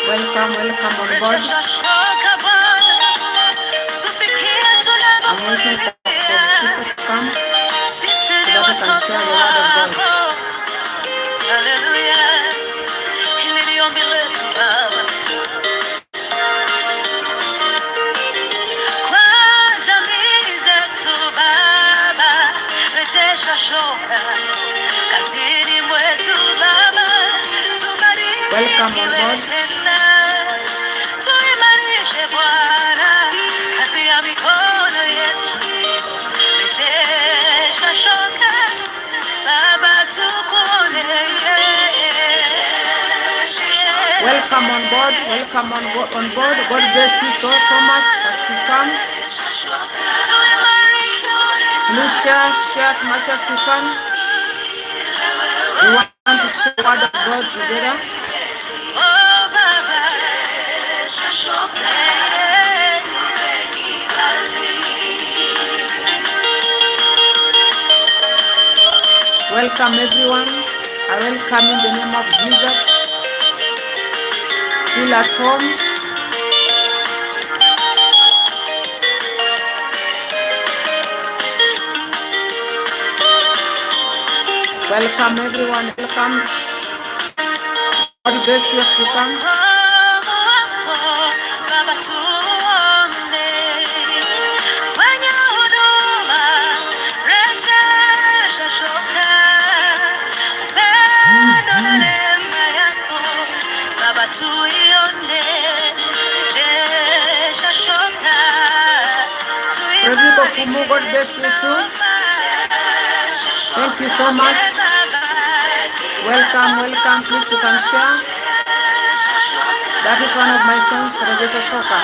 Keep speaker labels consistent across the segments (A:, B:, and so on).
A: Welcome on board. I'm waiting for people to come so that I can share the word of God. Welcome on board. Welcome on board. Welcome on board. God bless you so much as you come. Please share as much as you can. We want to share the word of God together. Welcome everyone. I welcome in the name of Jesus. Feel at home. Welcome everyone. Welcome. God bless you as you come. God bless you too. Thank you so much. Welcome. Please you can share. That is one of my sons, Rejesha Shoka.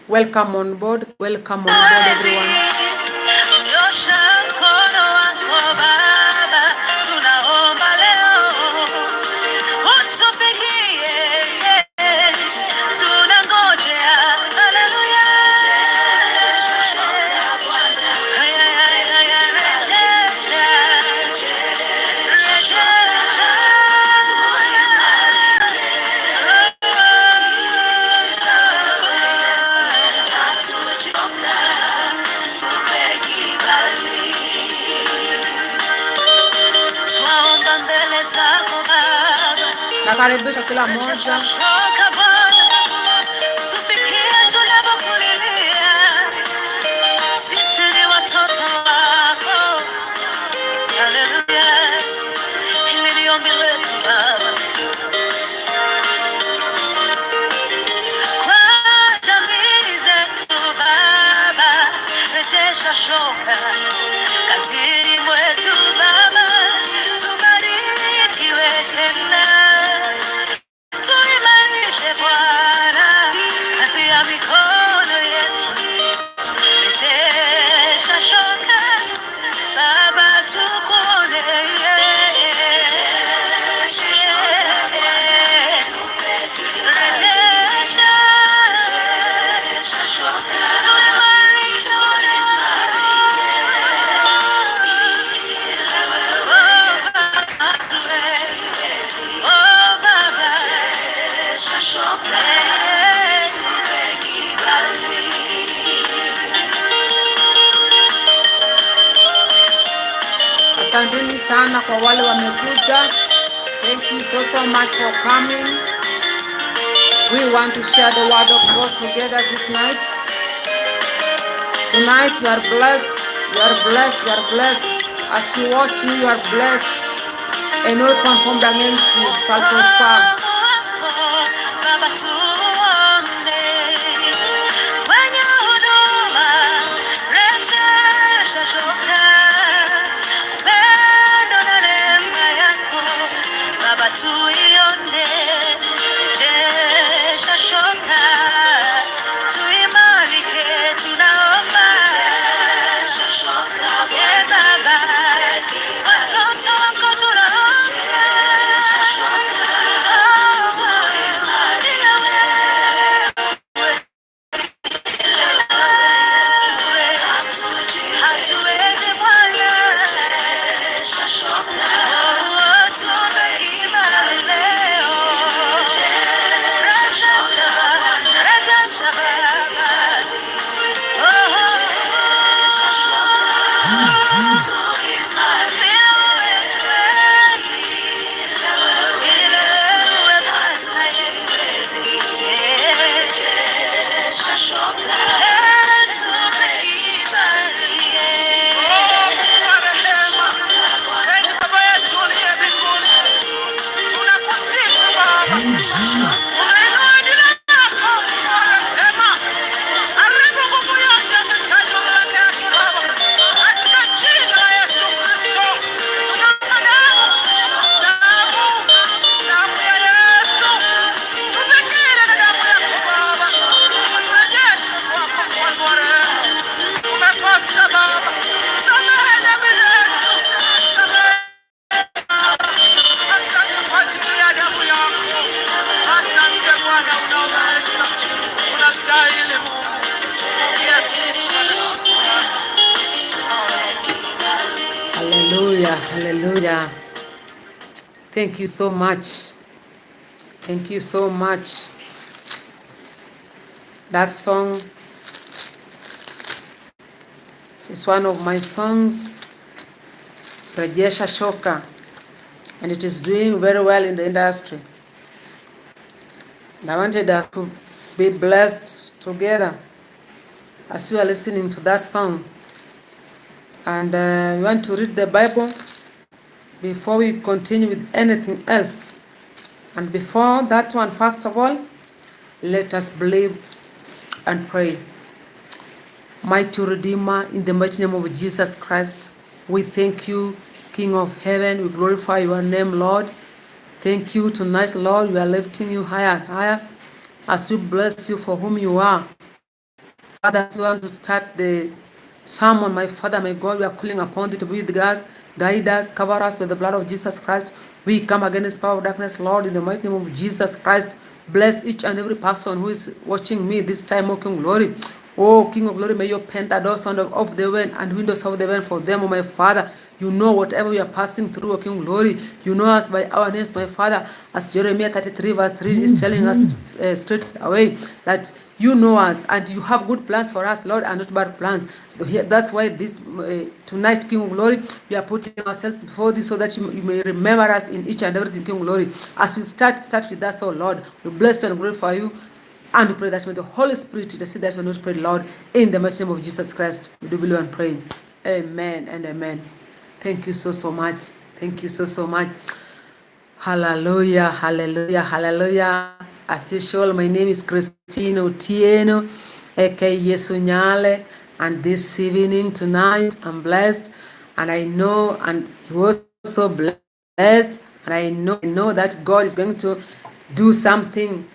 A: Welcome on board everyone. Nakaribisha kila mmoja. Asanteni sana kwa wale wamekuja. Thank you so much for coming. We want to share the word of God together this night. Tonight you are blessed. You are blessed. You are blessed. As you watch me, you are blessed. And no weapon formed against you shall prosper. Hallelujah. Thank you so much. Thank you so much. That song is one of my songs, Rejesha Shoka, and it is doing very well in the industry. And I wanted us to be blessed together as we are listening to that song. And we want to read the Bible before we continue with anything else. And before that one, first of all, let us believe and pray. Mighty Redeemer, in the mighty name of Jesus Christ, we thank you, King of heaven. We glorify your name, Lord. Thank you tonight, Lord. We are lifting you higher and higher as we bless you for whom you are. Father, as we want to start the sermon, my Father, my God, we are calling upon thee to be with us, guide us, cover us with the blood of Jesus Christ. We come against the power of darkness, Lord, in the mighty name of Jesus Christ. Bless each and every person who is watching me this time, O King Glory. Oh, King of Glory, may you open the doors of the wind and windows of the wind for them, oh my Father. You know whatever we are passing through, O King Glory. You know us by our names, my Father. As Jeremiah 33 verse 3 is telling us straight away that you know us and you have good plans for us, Lord, and not bad plans. That's why this tonight, King of Glory, we are putting ourselves before thee so that you may remember us in each and everything, King of Glory. As we start with us, oh Lord, we bless you and glorify you. And we pray that may the Holy Spirit intercede that we not pray, Lord, in the mighty name of Jesus Christ. We do believe and pray. Amen and amen. Thank you so much. Thank you so much. Hallelujah, hallelujah, hallelujah. As usual, my name is Christine Otieno, aka Yesunyale, and this evening, tonight, I'm blessed, and I know, and you're also blessed, and I know that God is going to do something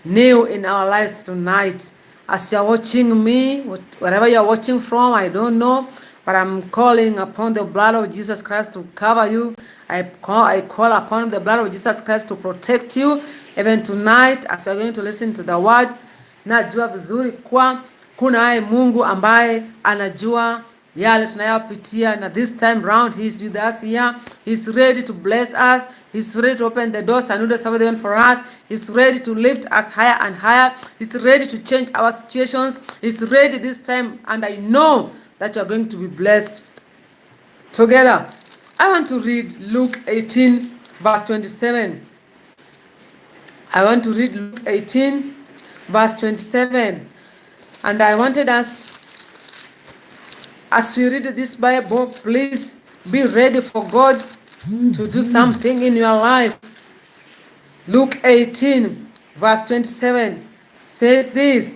A: new in our lives tonight. As you're watching me, wherever you're watching from, I don't know, but I'm calling upon the blood of Jesus Christ to cover you. I call upon the blood of Jesus Christ to protect you. Even tonight, as you're going to listen to the word, najua vizuri kwa kuna Mungu ambaye anajua yale tunayopitia, na this time round he's with us here. He's ready to bless us. He's ready to open the doors and windows of heaven for us. He's ready to lift us higher and higher. He's ready to change our situations. He's ready this time, and I know that you are going to be blessed together. I want to read Luke 18 verse 27. I want to read Luke 18 verse 27, and I wanted us, as we read this Bible, please be ready for God to do something in your life. Luke 18 verse 27 says this: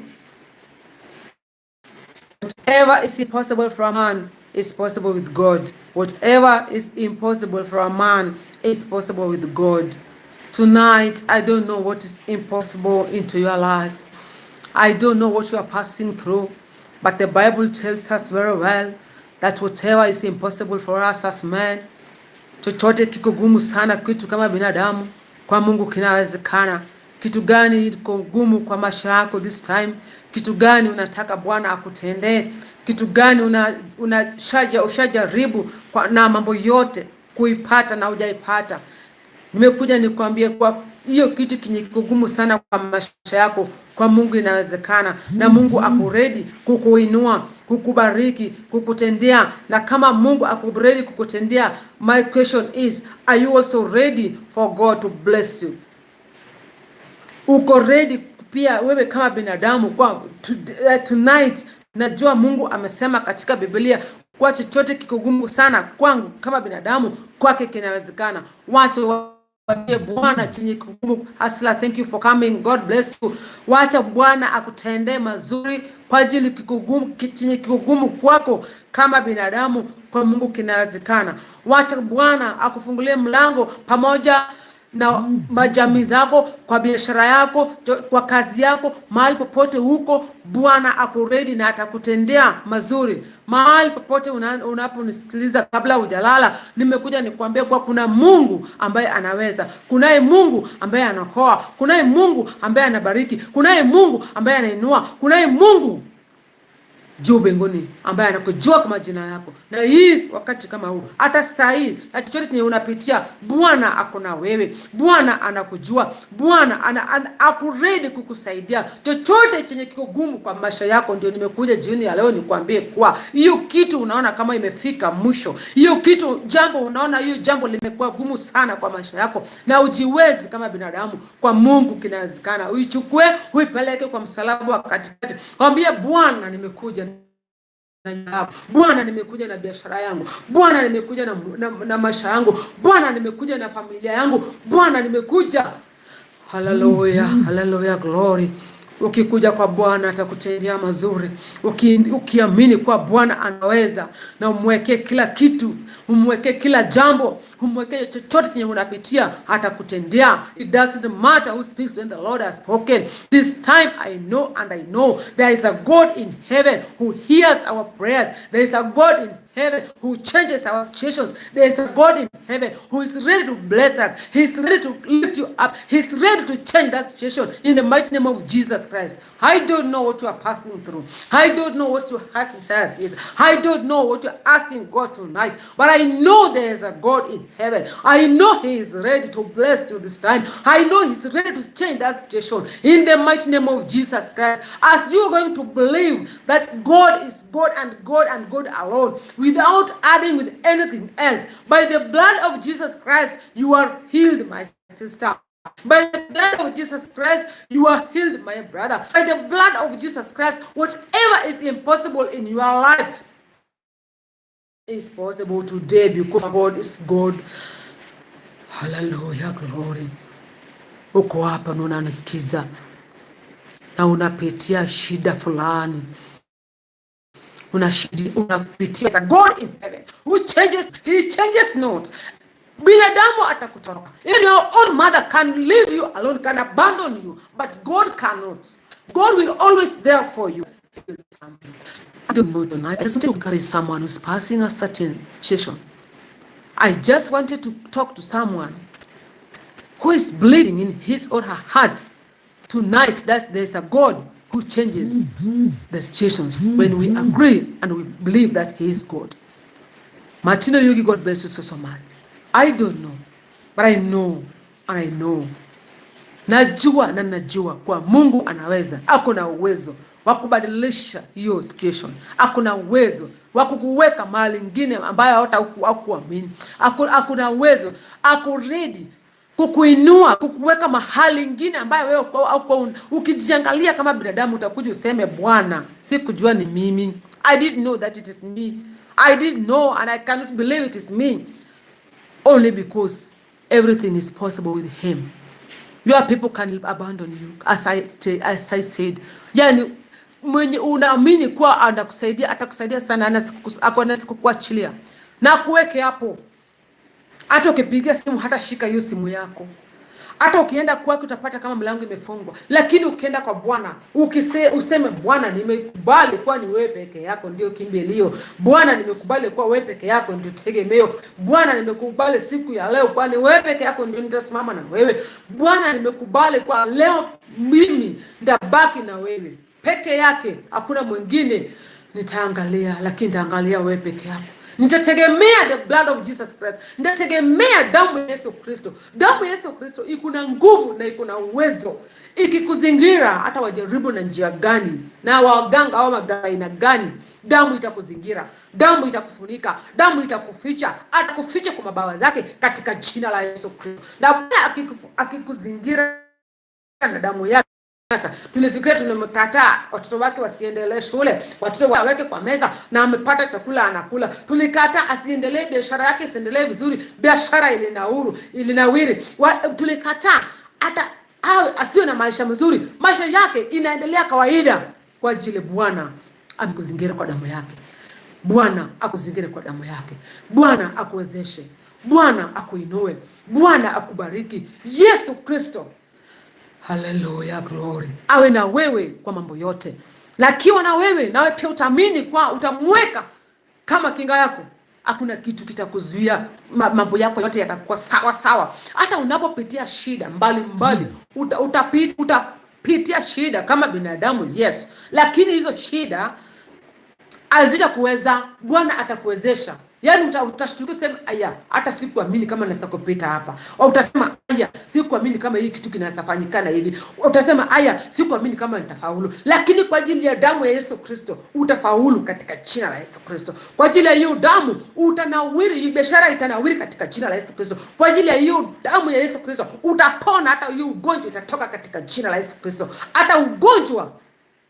A: whatever is impossible for a man is possible with God. Whatever is impossible for a man is possible with God. Tonight, I don't know what is impossible into your life. I don't know what you are passing through, but the Bible tells us very well that whatever is impossible for us as men, chochote kiko gumu sana kwetu kama binadamu, kwa Mungu kinawezekana. Kitu gani iko gumu kwa maisha yako this time? Kitu gani unataka Bwana akutendee? Kitu gani ushajaribu na mambo yote kuipata na hujaipata? Nimekuja nikwambie kwa hiyo kitu kinye kigumu sana kwa maisha yako, kwa Mungu inawezekana, na Mungu ako ready kukuinua, kukubariki, kukutendea. Na kama Mungu ako ready kukutendea, my question is, are you also ready for God to bless you? Uko ready pia wewe kama binadamu? Kwa tonight, najua Mungu amesema katika Biblia kwa chochote kikugumu sana kwangu kama binadamu, kwake kinawezekana. Wacha Bwana chenye kigumu. Hasla, thank you for coming. God bless you. Wacha Bwana akutendee mazuri kwa ajili kikugumu, chenye kigumu kwako kama binadamu, kwa Mungu kinawezekana. Wacha Bwana akufungulie mlango pamoja na majamii zako, kwa biashara yako, kwa kazi yako, mahali popote huko, Bwana ako ready na atakutendea mazuri. Mahali popote unaponisikiliza, kabla hujalala, nimekuja nikwambie kwa kuna Mungu ambaye anaweza. Kunaye Mungu ambaye anakoa. Kunaye Mungu ambaye anabariki. Kunaye Mungu ambaye anainua. Kunaye Mungu juu mbinguni, ambaye anakujua kwa majina yako. Na hii wakati kama huu, hata saa hii na chochote chenye unapitia, Bwana ako na wewe. Bwana anakujua. Bwana ako ready kukusaidia. Chochote chenye kiko gumu kwa maisha yako, ndio nimekuja jioni ya leo nikwambie kwa hiyo kitu unaona kama imefika mwisho, hiyo kitu jambo unaona hiyo jambo limekuwa gumu sana kwa maisha yako na ujiwezi kama binadamu, kwa Mungu kinawezekana. Uichukue, uipeleke kwa msalaba wa katikati. Mwambie Bwana, nimekuja Bwana, nimekuja na biashara yangu. Bwana, nimekuja na maisha yangu. Bwana, nimekuja na familia yangu. Bwana, nimekuja. Hallelujah, hallelujah, glory. Ukikuja kwa Bwana atakutendea mazuri. Ukiamini kwa Bwana anaweza, na umwekee kila kitu, umwekee kila jambo, umwekee chochote chenye unapitia, atakutendea. It doesn't matter who speaks when the Lord has spoken. This time I know, and I know there is a God in heaven who hears our prayers. There is a God in heaven who changes our situations. There is a God in heaven who is ready to bless us. He is ready to lift you up. He is ready to change that situation in the mighty name of Jesus Christ. I don't know what you are passing through. I don't know what your heart desires is. I don't know what you are asking God tonight. But I know there is a God in heaven. I know He is ready to bless you this time. I know He is ready to change that situation in the mighty name of Jesus Christ. As you are going to believe that God is God and God and God alone, without adding with anything else. By the blood of Jesus Christ, you are healed, my sister. By the blood of Jesus Christ, you are healed, my brother. By the blood of Jesus Christ, whatever is impossible in your life is possible today, because God is God. Hallelujah, glory. Uko hapa na unanisikiza na unapitia shida fulani, unapitia God in heaven who changes, He changes not. Binadamu atakutoroka. Even your own mother can leave you alone, can abandon you, but God cannot. God will always there for you. I don't know tonight. I just want to encourage someone who's passing a certain situation. I just wanted to talk to someone who is bleeding in his or her heart tonight, that there's a God who changes the situations when we agree and we believe that He is God. Martino Yugi, God bless you so much. I don't know, but I know and I know. Najua na najua kwa Mungu anaweza. Ako na uwezo wa kubadilisha hiyo situation. Ako na uwezo wa kukuweka mahali ingine ambayo hutakuamini. Ako na uwezo, ako ready kukuinua, kukuweka mahali ingine ambayo wewe ukijiangalia kama binadamu utakuja useme Bwana, sikujua ni mimi. I didn't know that it is me. I didn't know and I cannot believe it is me. Only because everything is possible with Him. Your people can abandon you, as I said. Yani mwenye unaamini kuwa anakusaidia, atakusaidia sana, akona siku kuachilia na kuweke hapo. Hata ukipigia simu hata shika hiyo simu yako. Hata ukienda kwako utapata kama mlango imefungwa. Lakini ukienda kwa Bwana, useme Bwana, nimekubali kwa ni wewe peke yako ndio kimbilio. Bwana, nimekubali kwa wewe peke yako ndio tegemeo. Bwana, nimekubali siku ya leo kwa ni wewe peke yako ndio nitasimama na wewe. Bwana, nimekubali kwa leo mimi nitabaki na wewe peke yake, hakuna mwingine nitaangalia, lakini nitaangalia wewe peke yako. Nitategemea the blood of Jesus Christ. Nitategemea damu ya Yesu Kristo. Damu ya Yesu Kristo iko na nguvu na iko na uwezo. Ikikuzingira hata wajaribu na njia gani, na waganga au magaina gani, damu itakuzingira. Damu itakufunika. Damu itakuficha. Atakuficha kwa mabawa zake katika jina la Yesu Kristo. Na akikuzingira na damu yake. Sasa tulifikiria tumemkataa watoto wake wasiendelee shule, watoto waweke kwa meza na amepata chakula anakula. Tulikataa asiendelee biashara yake, isiendelee vizuri, biashara ilinawiri. Tulikataa hata asiwe na maisha mazuri, maisha yake inaendelea kawaida, kwa ajili Bwana amekuzingira kwa damu yake. Bwana akuzingire kwa damu yake. Bwana akuwezeshe. Bwana akuinue. Bwana akubariki. Yesu Kristo, hallelujah, glory, awe na wewe kwa mambo yote. Na akiwa na wewe, nawe pia utaamini kwa utamweka kama kinga yako. Hakuna kitu kitakuzuia, mambo yako yote yatakuwa sawa sawa. Hata unapopitia shida mbali, utapitia shida kama binadamu, yes. Lakini hizo shida hazitakuweza. Bwana atakuwezesha. Yaani utashtuka sema aya, hata sikuamini kama naweza kupita hapa. Au utasema aya, sikuamini kama hii kitu kinaweza fanyikana hivi. Utasema aya, sikuamini kama nitafaulu. Lakini kwa ajili ya damu ya Yesu Kristo utafaulu katika jina la Yesu Kristo. Kwa ajili ya hiyo damu utanawiri, biashara itanawiri katika jina la Yesu Kristo. Kwa ajili ya hiyo damu ya Yesu Kristo utapona, hata hiyo ugonjwa itatoka katika jina la Yesu Kristo. Hata ugonjwa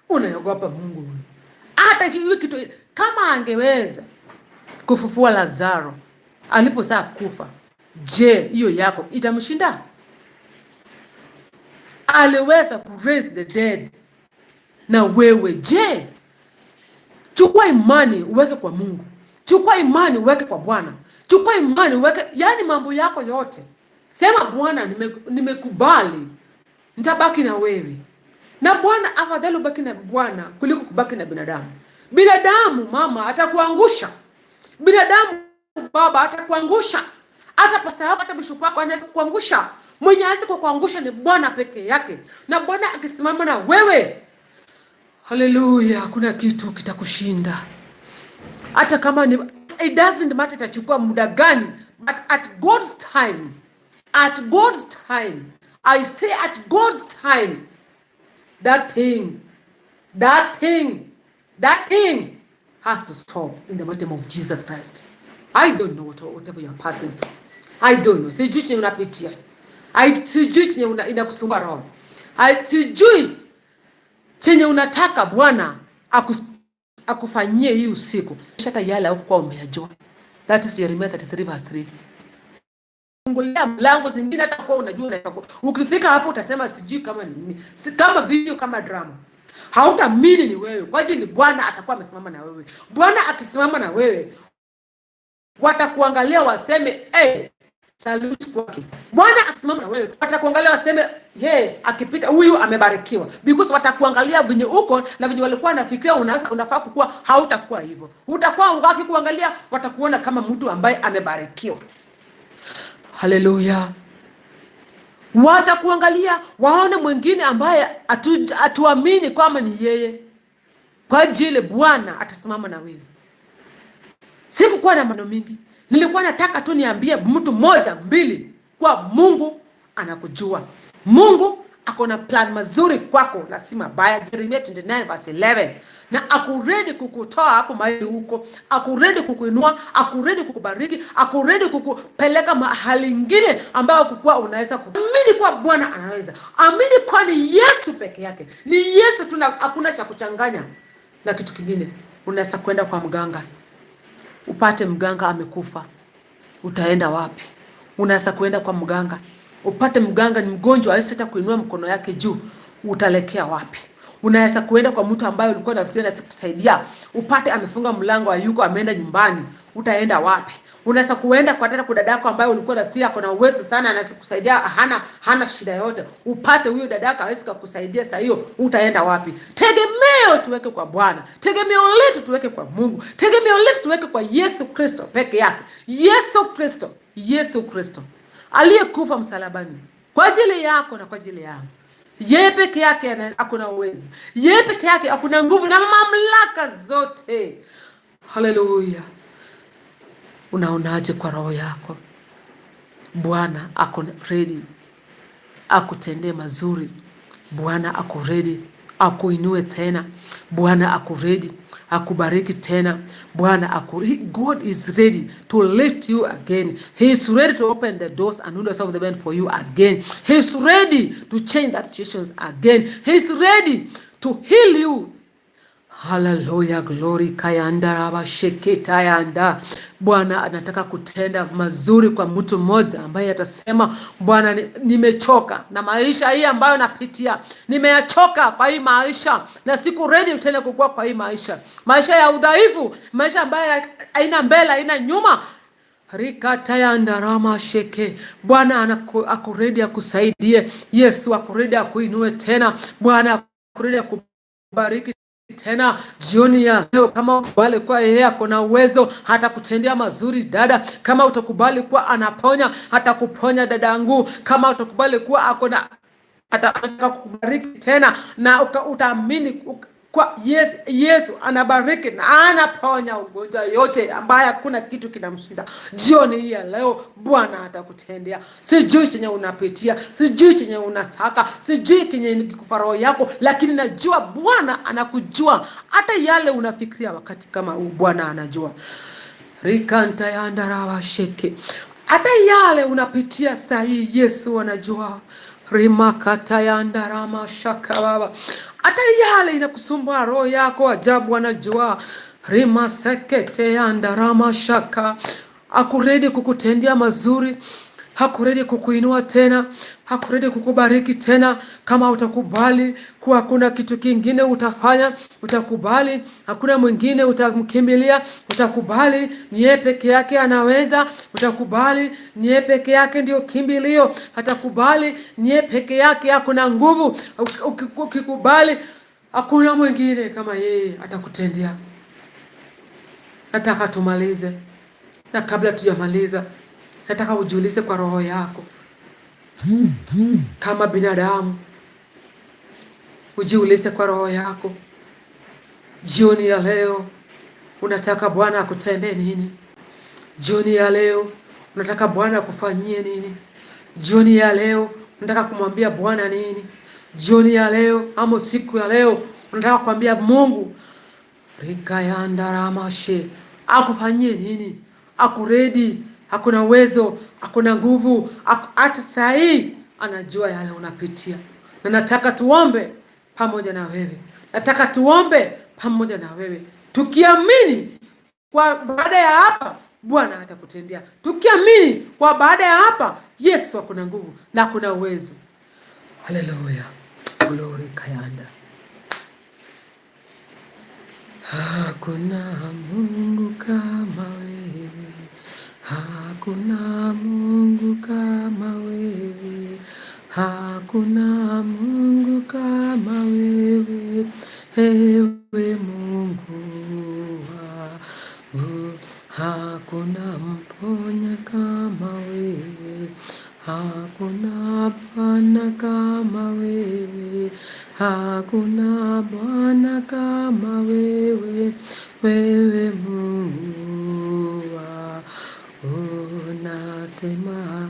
A: unaogopa Mungu. Hata hiyo kitu kama angeweza kufufua Lazaro aliposaa kufa, je, hiyo yako itamshinda? Aliweza ku raise the dead, na wewe je? Chukua imani uweke kwa Mungu. Chukua imani uweke kwa Bwana. Chukua imani uweke, yani mambo yako yote. Sema Bwana, nimekubali. Nitabaki na wewe. Na Bwana, afadhali ubaki na Bwana kuliko kubaki na binadamu. Binadamu mama atakuangusha. Binadamu baba atakuangusha. Hata pasta yako, hata bishop wako anaweza kuangusha. Mwenye anaweza kuangusha ni Bwana peke yake. Na Bwana akisimama na wewe, haleluya, kuna kitu kitakushinda. Hata kama ni, it doesn't matter itachukua muda gani, but at God's time, at God's time, I say at God's time, that thing has to stop in the name of Jesus Christ. I don't know whatever you're passing through. I don't know. Sijui chenye unapitia. Sijui chenye inakusumbua roho. Sijui chenye unataka Bwana akufanyie hii usiku. Shaka yale au kwa umeyajua. That is Jeremiah 33 verse 3. Fungulia mlango zingine hata kwa unajua. Ukifika hapo utasema sijui kama ni mimi. Kama video, kama drama. Hautaamini ni wewe. Kwa ajili Bwana atakuwa amesimama na wewe. Bwana akisimama na wewe, watakuangalia waseme salute kwake. Bwana akisimama na wewe, watakuangalia waseme akipita huyu amebarikiwa. Because watakuangalia venye uko na venye walikuwa nafikiria unafaa kukua, hautakuwa hivyo. Utakuwa wakikuangalia watakuona kama mtu ambaye amebarikiwa. Haleluya. Watakuangalia waone mwingine ambaye atuamini kwamba ni yeye. Kwa ajili Bwana atasimama na wewe. Sikukuwa na maneno mingi. Nilikuwa nataka tu niambie mtu moja mbili kwa Mungu anakujua. Mungu ako na plan mazuri kwako, na si mabaya. Jeremiah 29 verse 11. Na ako ready kukutoa hapo mahali huko, ako ready kukuinua, ako ready kukubariki, ako ready kukupeleka mahali ingine ambayo kukua unaweza kuamini kwa Bwana anaweza. Amini kwa ni Yesu peke yake. Ni Yesu tu, hakuna cha kuchanganya na kitu kingine. Unaweza kwenda kwa mganga, upate mganga amekufa. Utaenda wapi? Unaweza kwenda kwa mganga, upate mganga ni mgonjwa, hawezi hata kuinua mkono yake juu. Utalekea wapi? Unaweza kuenda kwa mtu ambaye ulikuwa unafikiria asikusaidia, upate amefunga mlango, hayuko, ameenda nyumbani. Utaenda wapi? Unaweza kuenda kwa tata dadako ambaye ulikuwa unafikiria ako na uwezo sana, anakusaidia, hana shida yote. Upate huyo dadako hawezi kukusaidia, saa hiyo utaenda wapi? Tegemeo tuweke kwa Bwana. Tegemeo letu tuweke kwa Mungu. Tegemeo letu tuweke kwa Yesu Kristo peke yake. Yesu Kristo aliyekufa msalabani kwa ajili yako na kwa ajili yangu. Yeye peke yake hakuna uwezo. Yeye peke yake hakuna nguvu na mamlaka zote. Haleluya. Unaonaje kwa roho yako? Bwana ako ready akutendee mazuri. Bwana ako ready akuinue tena. Bwana ako ready akubariki tena. God is ready to lift you again. He is ready to open the doors and windows of the heaven for you again. He is ready to change that situations again. He is ready to heal you. Hallelujah, glory kayanda raba sheketa yanda. Bwana anataka kutenda mazuri kwa mtu mmoja ambaye atasema Bwana, nimechoka na maisha hii ambayo napitia. Nimeyachoka kwa hii maisha na siku ready tena kukua kwa hii maisha. Maisha ya udhaifu, maisha ambayo haina mbele, haina nyuma. Rikata yanda rama sheke. Bwana ako ready akusaidie. Yesu ako ready akuinue tena. Bwana ako ready akubariki tena jioni ya leo. Kama utakubali kuwa yeye ako na uwezo hata kutendea mazuri dada, kama utakubali kuwa anaponya hata kuponya dadangu, kama utakubali kuwa ako na ataka kukubariki tena na utaamini Kwa Yesu anabariki na anaponya ugonjwa yote ambaye hakuna kitu kinamshinda. Jioni hii ya leo Bwana atakutendea. Sijui chenye unapitia, sijui chenye unataka, sijui kenye kiko kwa roho yako, lakini najua Bwana anakujua. Hata yale unafikiria wakati kama huu Bwana anajua. Rikanta yandarawa sheke. Hata yale unapitia sahi Yesu anajua. Rimakata yandarama shaka baba. Hata yale inakusumbua roho yako ajabu anajua. Rima sekete yandarama shaka. Hakuredi kukutendia mazuri. Hakuredi kukuinua tena. Hakuredi kukubariki tena. Kama utakubali kuwa hakuna kitu kingine utafanya, utakubali hakuna mwingine utamkimbilia, utakubali ni yeye peke yake anaweza, utakubali ni yeye peke yake ndio kimbilio, atakubali ni yeye peke yake hakuna nguvu. Ukikubali hakuna mwingine kama yeye, atakutendea. Nataka tumalize, na kabla tujamaliza nataka ujiulize kwa roho yako kama binadamu. Ujiulize kwa roho yako, jioni ya leo unataka Bwana akutendee nini? Jioni ya leo unataka Bwana akufanyie nini? Jioni ya leo unataka kumwambia Bwana nini? Jioni ya leo ama siku ya leo unataka kumwambia Mungu rikayandaраmashe akufanyie nini? Akuredi, hakuna uwezo, hakuna nguvu, hata sahi anajua yale unapitia. Na nataka tuombe pamoja na wewe. Nataka tuombe pamoja na wewe. Tukiamini kwa baada ya hapa Bwana atakutendea. Tukiamini kwa baada ya hapa Yesu akuna nguvu na kuna uwezo. Haleluya. Glory kayanda. Hakuna Mungu kama wewe. Hakuna Mungu kama wewe. Hakuna Mungu kama wewe. Ewe Mungu wangu. Hakuna mponya kama wewe. Hakuna Bwana kama wewe. Hakuna Bwana kama wewe. Wewe Mungu nasema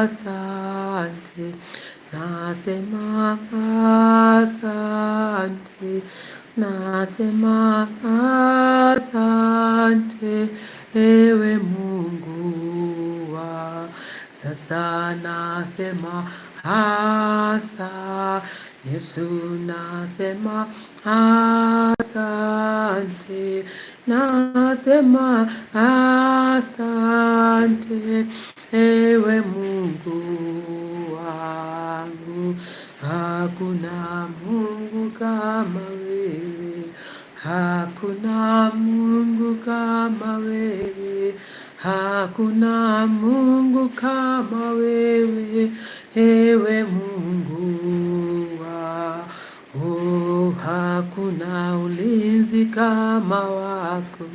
A: asante. Nasema asante. Nasema asante. Ewe Mungu sasa nasema asa. Yesu nasema asante. Nasema asante. Ewe Mungu wangu. Hakuna Mungu kama wewe. Hakuna Mungu kama wewe. Hakuna Mungu kama wewe. Ewe Mungu hakuna ulinzi kama wako.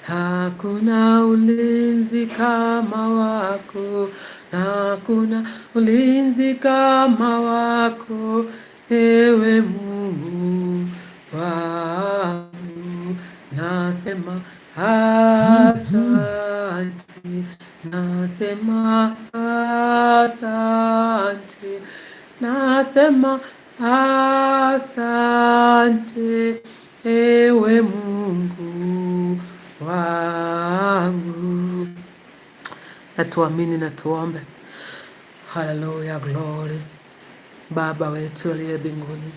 A: Hakuna ulinzi kama wako. Hakuna ulinzi kama wako. Ewe Mungu wangu. Nasema asante. Nasema asante. Nasema asante. Ewe Mungu wangu. Na tuamini na tuombe. Hallelujah, glory. Baba wetu aliye mbinguni,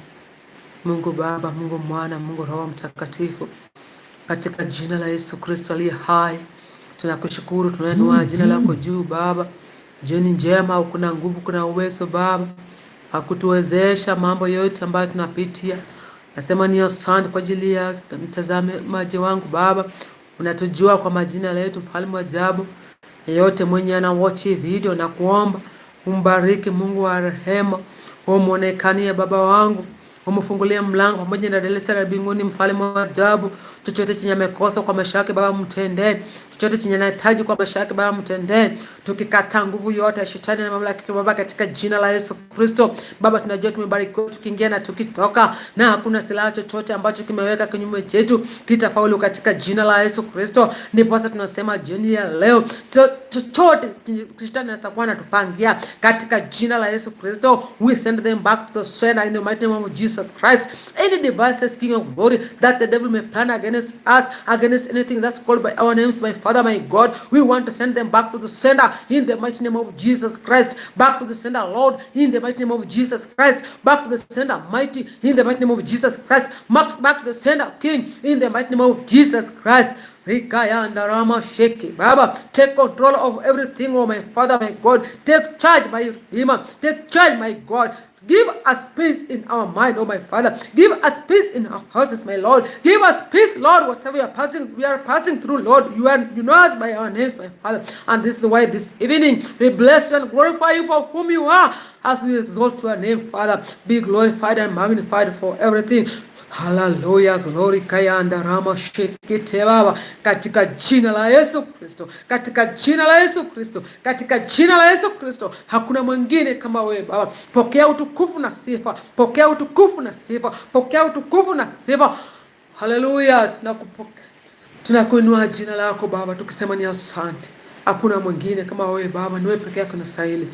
A: Mungu Baba, Mungu Mwana, Mungu Roho Mtakatifu, katika jina la Yesu Kristo aliye hai, tunakushukuru, tunainua jina lako juu Baba. Jioni njema, kuna nguvu, kuna uwezo Baba akutuwezesha mambo yote ambayo tunapitia. Nasema ni asante kwa ajili ya mtazamaji wangu Baba. Unatujua kwa majina yetu, mfalme wa ajabu. Yeyote mwenye ana watch video na kuomba umbariki Mungu wa rehema, umuonekanie Baba wangu, umfungulie mlango pamoja na dirisha la mbinguni, mfalme wa ajabu. Chochote chenye amekosa kwa maisha yake Baba mtendee, chochote chenye anahitaji kwa maisha yake Baba mtendee, tukikata nguvu yote ya shetani na mamlaka yake Baba, katika jina la Yesu Kristo. Baba, tunajua tumebarikiwa tukiingia na tukitoka, na hakuna silaha chochote ambacho kimeweka kinyume chetu kitafaulu katika jina la Yesu Kristo. Ndipo sasa tunasema jioni ya leo, chochote shetani anasakuwa anatupangia katika jina la Yesu Kristo, we send them back to the sender in the mighty name of Jesus Christ. Any devices, King of glory, that the devil may plan against us, against anything that's called by our names, my Father, my God, we want to send them back to the sender in the mighty name of Jesus Christ. Back to the sender, Lord, in the mighty name of Jesus Christ. Back to the sender, mighty, in the mighty name of Jesus Christ. Back to the sender, King, in the mighty name of Jesus Christ. Baba, take control of everything, oh my Father, my God. Take charge, my Redeemer. Take charge, my God. Give us peace in our mind, oh my Father. Give us peace in our houses, my Lord. Give us peace, Lord, whatever we are passing through, Lord. You know us by our names, my Father. And this is why this evening we bless you and glorify you for whom you are, as we exalt your name, Father. Be glorified and magnified for everything. Hallelujah, glory kayanda rama shekete Baba, katika jina la Yesu Kristo, katika jina la Yesu Kristo, katika jina la Yesu Kristo. Hakuna mwingine kama wewe Baba. Pokea utukufu na sifa, pokea utukufu na sifa, pokea utukufu na sifa. Hallelujah, tunakuinua jina lako Baba, tukisema ni asante. Hakuna mwingine kama wewe Baba, ni wewe pekee yako unastahili.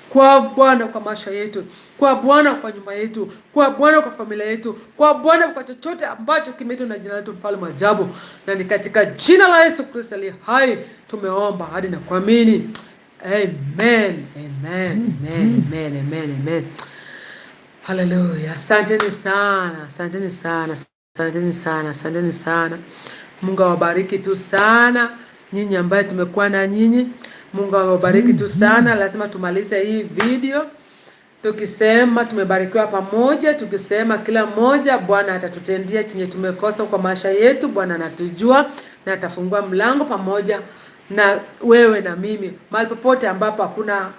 A: Kwa Bwana kwa maisha yetu, kwa Bwana kwa nyumba yetu, kwa Bwana kwa familia yetu, kwa Bwana kwa chochote ambacho kimeitwa na jina letu, mfalme ajabu. Na ni katika jina la Yesu Kristo aliye hai tumeomba hadi na kuamini. Amen. Amen. Amen. Amen. Amen. Amen. Hallelujah. Asanteni sana. Asanteni sana. Asanteni sana. Asanteni sana. Mungu awabariki tu sana nyinyi ambaye tumekuwa na nyinyi. Mungu awabariki tu sana. Lazima tumalize hii video tukisema tumebarikiwa pamoja, tukisema kila mmoja Bwana atatutendia chenye tumekosa kwa maisha yetu. Bwana anatujua na atafungua mlango pamoja na wewe na mimi. Mahali popote ambapo hakuna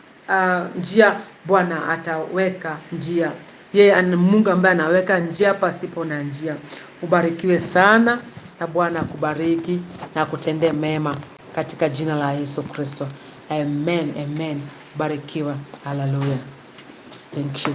A: njia, Bwana ataweka njia. Yeye ana Mungu ambaye anaweka njia pasipo na njia. Ubarikiwe sana na Bwana akubariki na kutendea mema katika jina la Yesu Kristo. Amen. Amen. Barikiwa. Hallelujah. Thank you.